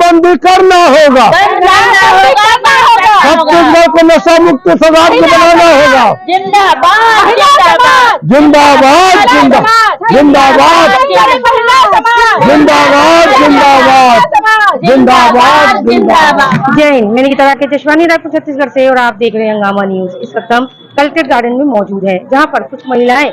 बंद भी करना होगा। छत्तीसगढ़ को नशा मुक्त राज्य बनाना होगा। जिंदाबाद जिंदाबाद जिंदाबाद जिंदाबाद जिंदाबाद जिंदाबाद जिंदाबाद जिंदाबाद जिंदाबाद। जय हिंद। मैं निकिता राकेश जशवानी, रायपुर छत्तीसगढ़ से, और आप देख रहे हैं हंगामा न्यूज। इस वक्त हम कलेक्ट्रेट गार्डन में मौजूद है, जहां पर कुछ महिलाएं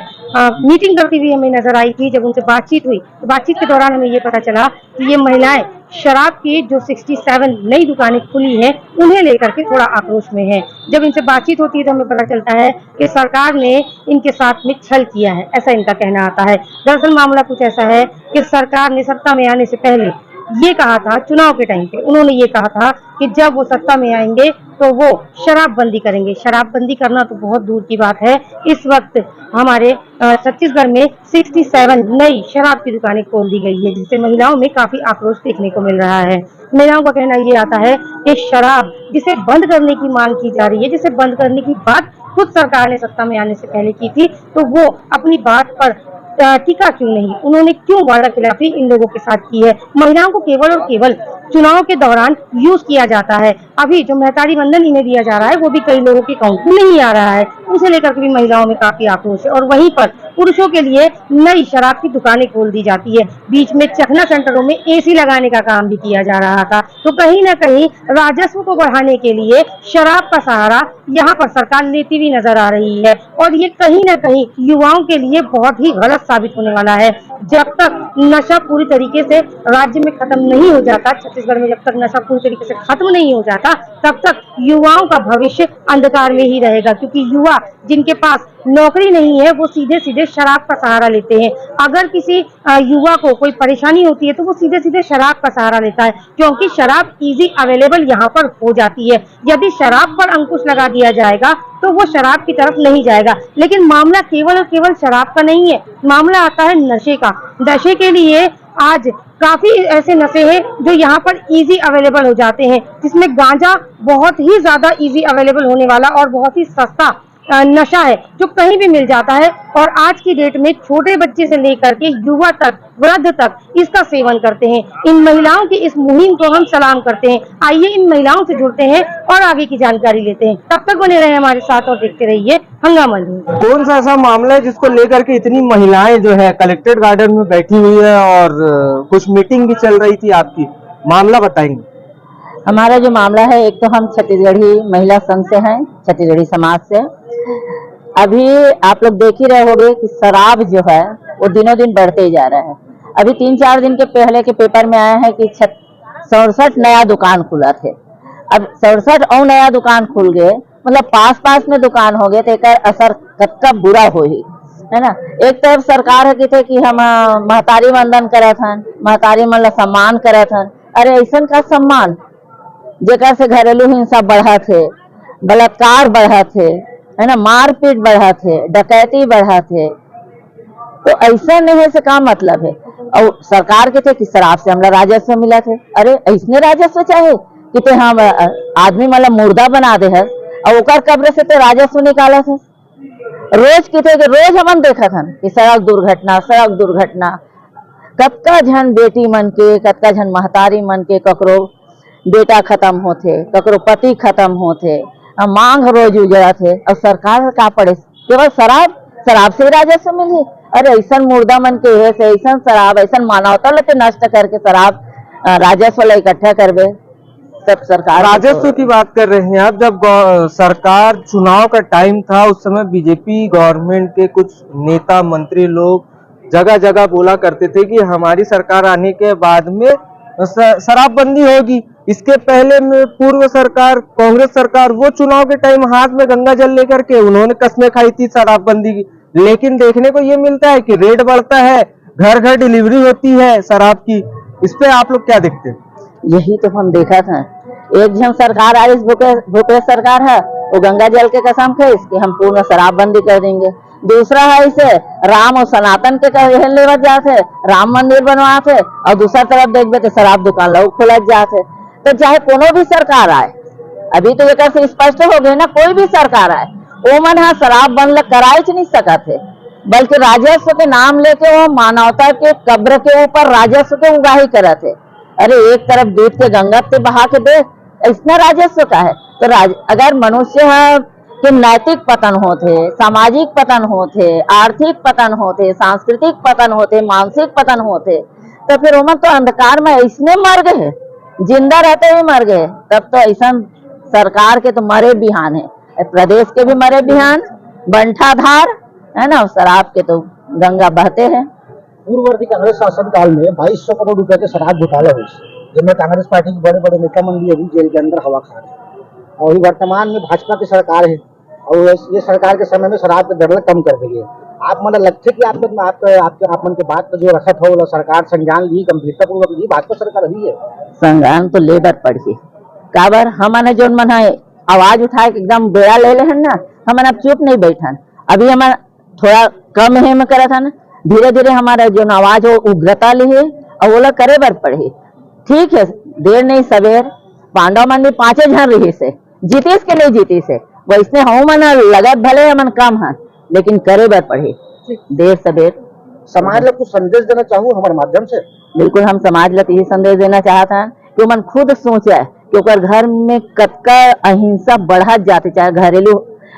मीटिंग करती हुई हमें नजर आई थी। जब उनसे बातचीत हुई तो बातचीत के दौरान हमें ये पता चला कि ये महिलाएं शराब की जो 67 नई दुकानें खुली हैं उन्हें लेकर के थोड़ा आक्रोश में हैं। जब इनसे बातचीत होती है तो हमें पता चलता है कि सरकार ने इनके साथ में छल किया है, ऐसा इनका कहना आता है। दरअसल मामला कुछ ऐसा है कि सरकार ने सत्ता में आने से पहले ये कहा था, चुनाव के टाइम पे उन्होंने ये कहा था कि जब वो सत्ता में आएंगे तो वो शराबबंदी करेंगे। शराबबंदी करना तो बहुत दूर की बात है, इस वक्त हमारे छत्तीसगढ़ में 67 नई शराब की दुकानें खोल दी गई है, जिससे महिलाओं में काफी आक्रोश देखने को मिल रहा है। महिलाओं का कहना ये आता है कि शराब जिसे बंद करने की मांग की जा रही है, जिसे बंद करने की बात खुद सरकार ने सत्ता में आने से पहले की थी, तो वो अपनी बात पर टीका क्यों नहीं, उन्होंने क्यों वादा खिलाफी इन लोगों के साथ की है। महिलाओं को केवल और केवल चुनाव के दौरान यूज किया जाता है। अभी जो महतारी वंदन इन्हें दिया जा रहा है वो भी कई लोगों के अकाउंट में नहीं आ रहा है, उसे लेकर के भी महिलाओं में काफी आक्रोश है। और वहीं पर पुरुषों के लिए नई शराब की दुकानें खोल दी जाती है। बीच में चखना सेंटरों में एसी लगाने का काम भी किया जा रहा था। तो कहीं न कहीं राजस्व को बढ़ाने के लिए शराब का सहारा यहाँ पर सरकार लेती हुई नजर आ रही है, और ये कहीं न कहीं युवाओं के लिए बहुत ही गलत साबित होने वाला है। जब तक नशा पूरी तरीके से राज्य में खत्म नहीं हो जाता, छत्तीसगढ़ में जब तक नशा पूरी तरीके से खत्म नहीं हो जाता, तब तक युवाओं का भविष्य अंधकार में ही रहेगा। क्योंकि युवा जिनके पास नौकरी नहीं है वो सीधे सीधे शराब का सहारा लेते हैं। अगर किसी युवा को कोई परेशानी होती है तो वो सीधे सीधे शराब का सहारा लेता है, क्योंकि शराब इजी अवेलेबल यहाँ पर हो जाती है। यदि शराब पर अंकुश लगा दिया जाएगा तो वो शराब की तरफ नहीं जाएगा। लेकिन मामला केवल और केवल शराब का नहीं है, मामला आता है नशे का। नशे के लिए आज काफी ऐसे नशे हैं जो यहाँ पर इजी अवेलेबल हो जाते हैं, जिसमें गांजा बहुत ही ज्यादा इजी अवेलेबल होने वाला और बहुत ही सस्ता नशा है जो कहीं भी मिल जाता है। और आज की डेट में छोटे बच्चे से लेकर के युवा तक, वृद्ध तक इसका सेवन करते हैं। इन महिलाओं की इस मुहिम को हम सलाम करते हैं। आइए इन महिलाओं से जुड़ते हैं और आगे की जानकारी लेते हैं। तब तक बने रहे हमारे साथ और देखते रहिए हंगामा न्यूज़। कौन सा ऐसा मामला है जिसको लेकर के इतनी महिलाएं जो है कलेक्ट्रेट गार्डन में बैठी हुई है और कुछ मीटिंग भी चल रही थी आपकी, मामला बताएंगे? हमारा जो मामला है, एक तो हम छत्तीसगढ़ी महिला संघ से हैं, छत्तीसगढ़ी समाज से। अभी आप लोग देख ही रहे होंगे कि शराब जो है वो दिनों दिन बढ़ते ही जा रहा है। अभी 3-4 दिन के पहले के पेपर में आया है कि 67 नया दुकान खुला थे। अब 67 और नया दुकान खुल गए, मतलब पास में दुकान हो गए, तो एक असर कतका बुरा हो ही है ना। एक तरफ सरकार है कि हम महतारी वंदन करत हन, महतारी मन ला सम्मान करत हन। अरे ऐसा का सम्मान जेकर से घरेलू हिंसा बढ़ा थे, बलात्कार बढ़ा थे, है ना, मारपीट बढ़ा थे, डकैती बढ़ा थे, तो ऐसा नहीं है से का मतलब है। और सरकार के थे कि शराब से हमला राजस्व मिला थे। अरे ऐसने राजस्व चाहे कि ते हम आदमी मतलब मुर्दा बना दे है और ओकर कब्र से ते राजस्व निकाला थे। रोज की थे कि रोज हमन देखा था कि सड़क दुर्घटना कतका झन बेटी मन के, कतका झन महतारी मन के, ककरो बेटा खत्म होते, ककरो पति खत्म होते, मांग रोज उजड़ा थे। और सरकार का पड़े केवल शराब से राजस्व मिले। अरे ऐसा मुर्दा मन के है से ऐसा शराब, ऐसा मानवता लेते नष्ट करके शराब राजस्व ला इकट्ठा करबे। सब सरकार राजस्व की बात कर रहे हैं आप। जब सरकार चुनाव का टाइम था उस समय बीजेपी गवर्नमेंट के कुछ नेता मंत्री लोग जगह जगह बोला करते थे कि हमारी सरकार आने के बाद में शराबबंदी होगी। इसके पहले में पूर्व सरकार, कांग्रेस सरकार, वो चुनाव के टाइम हाथ में गंगा जल लेकर के उन्होंने कस्में खाई थी शराबबंदी की। लेकिन देखने को ये मिलता है कि रेट बढ़ता है, घर घर डिलीवरी होती है शराब की। इस पे आप लोग क्या देखते हैं? यही तो हम देखा था। एक जन सरकार आई, भूपेश सरकार है, वो गंगा जल के कसम खे इसके हम पूर्ण शराबबंदी कर देंगे। दूसरा है इसे राम और सनातन के लेवत जाते, राम मंदिर बनवाते, और दूसरा तरफ देखबे तो शराब दुकान लोग खुलत जाते। तो चाहे कोनो भी सरकार आए, अभी तो एक से स्पष्ट हो गए ना, कोई भी सरकार आए वो मन हाँ शराब बंद कराई नहीं सकत है, बल्कि राजस्व के नाम लेके वो मानवता के कब्र के ऊपर राजस्व के उगाही करत है। अरे एक तरफ दूध के गंगा पे बहा के दे, इतना राजस्व का है। तो अगर मनुष्य के नैतिक पतन होते, सामाजिक पतन होते, आर्थिक पतन होते, सांस्कृतिक पतन होते, मानसिक पतन होते, तो फिर उमन तो अंधकार में इसने मर गए, जिंदा रहते हुए मर गए। तब तो ऐसा सरकार के तो मरे बिहान है, प्रदेश के भी मरे बिहान, बंठाधार है ना, शराब के तो गंगा बहते हैं। पूर्ववर्ती कांग्रेस शासन काल में 2200 करोड़ रुपए के शराब घोटाले हुए, जिनमें कांग्रेस पार्टी के बड़े बड़े नेता मंडली अभी जेल के अंदर हवा खा रहे हैं। और अभी वर्तमान में भाजपा की सरकार है और ये सरकार के समय में शराब के दर कम कर दी है। आप मतलब लगते कि आप मन के बात जो रखत हो सरकार संज्ञान ली, गंभीरता पूर्वक ली, भाजपा सरकार अभी है संज्ञान तो लेबर पड़ी काबर हमने जो मन है आवाज उठाए एकदम बेड़ा ले लेहन ना, हमन अब चुप नहीं बैठन। अभी हमारा थोड़ा कम है में करा था ना, धीरे धीरे हमारा जो आवाज हो उग्रता ली है और वो लोग करे बर पड़े। ठीक है, देर नहीं सवेर पांडव मन भी 5 जन रही से जीतीस के लिए जीती से, वैसने हम मन लगत भले हमन कम है लेकिन करे बर पड़े देर सवेर। समाज लोग कुछ संदेश देना चाहूँ हमारे माध्यम से। बिल्कुल हम समाज लोग यही संदेश देना चाहता है कि मन खुद सोचे कि घर में कतका अहिंसा बढ़त जाते, चाहे घरेलू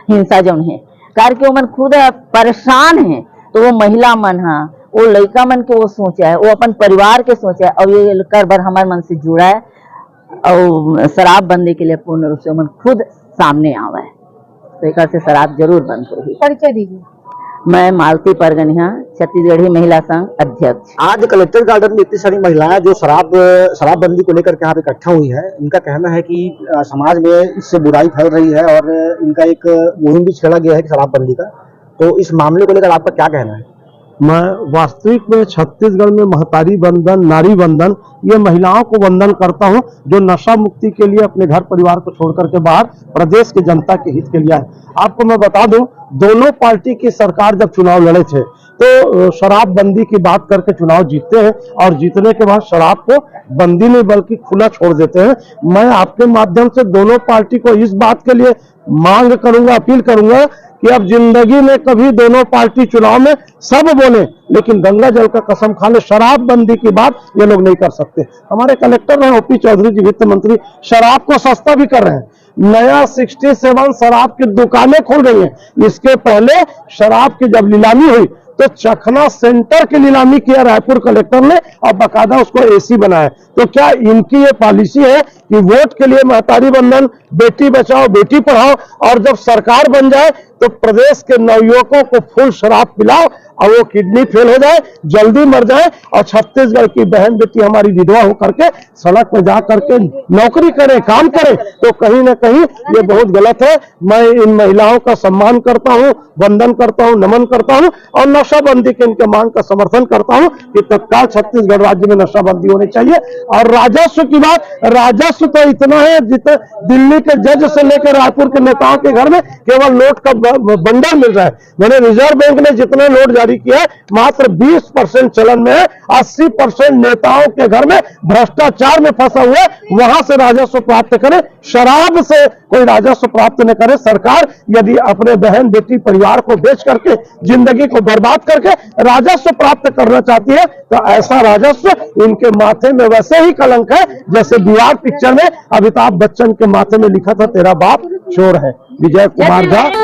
हिंसा जो है, कार के मन खुद परेशान है। तो वो महिला मन है, वो लड़का मन के वो सोचा है, वो अपन परिवार के सोचा है और ये कर बर हमारे मन से जुड़ा है और शराब बंदी के लिए पूर्ण रूप से मन खुद सामने आवा है। तो एक से शराब जरूर बंद होगी। परिचय दीजिए। मैं मालती परगनिया छत्तीसगढ़ी महिला संघ अध्यक्ष। आज कलेक्टर गार्डन में इतनी सारी महिलाएं जो शराबबंदी को लेकर के यहाँ पे इकट्ठा हुई है, इनका कहना है कि समाज में इससे बुराई फैल रही है और इनका एक मुहिम भी छेड़ा गया है शराबबंदी का। तो इस मामले को लेकर आपका क्या कहना है? मैं वास्तविक में छत्तीसगढ़ में महतारी बंधन, नारी बंधन, ये महिलाओं को वंदन करता हूं जो नशा मुक्ति के लिए अपने घर परिवार को छोड़ करके बाहर प्रदेश की जनता के हित के लिए आए। आपको मैं बता दूं, दोनों पार्टी की सरकार जब चुनाव लड़े थे तो शराब बंदी की बात करके चुनाव जीतते हैं और जीतने के बाद शराब को बंदी नहीं बल्कि खुला छोड़ देते हैं। मैं आपके माध्यम से दोनों पार्टी को इस बात के लिए मांग करूंगा, अपील करूंगा कि अब जिंदगी में कभी दोनों पार्टी चुनाव में सब बोले लेकिन गंगा जल का कसम खा ले, शराब बंदी की बात ये लोग नहीं कर सकते। हमारे कलेक्टर हैं ओपी चौधरी जी, वित्त मंत्री, शराब को सस्ता भी कर रहे हैं। नया 67 शराब की दुकानें खुल रही हैं। इसके पहले शराब की जब नीलामी हुई तो चखना सेंटर की नीलामी किया रायपुर कलेक्टर ने और बाकायदा उसको एसी बनाया। तो क्या इनकी ये पॉलिसी है कि वोट के लिए महतारी बंधन, बेटी बचाओ बेटी पढ़ाओ, और जब सरकार बन जाए तो प्रदेश के नवयुवकों को फुल शराब पिलाओ और वो किडनी फेल हो जाए, जल्दी मर जाए और छत्तीसगढ़ की बहन बेटी हमारी विधवा होकर के सड़क पर जा करके नौकरी करें, काम करें, तो कहीं ना कहीं ये बहुत गलत है। मैं इन महिलाओं का सम्मान करता हूं, वंदन करता हूं, नमन करता हूं और नशाबंदी के इनके मांग का समर्थन करता हूं कि तत्काल छत्तीसगढ़ राज्य में नशाबंदी होनी चाहिए। और राजस्व की बात, राजस्व तो इतना है जितना दिल्ली के जज से लेकर रायपुर के नेताओं के घर में केवल नोट का बंडल मिल रहा है। मैंने रिजर्व बैंक ने जितने नोट जारी किया है मात्र 20% चलन में है। 80% नेताओं के घर में भ्रष्टाचार में फंसा हुआ है, वहां से राजस्व प्राप्त करें, शराब से कोई राजस्व प्राप्त न करे। सरकार यदि अपने बहन बेटी परिवार को बेच करके जिंदगी को बर्बाद करके राजस्व प्राप्त करना चाहती है तो ऐसा राजस्व इनके माथे में वैसे ही कलंक है जैसे दीवार पिक्चर में अमिताभ बच्चन के माथे में लिखा था तेरा बाप चोर है। विजय कुमार झा।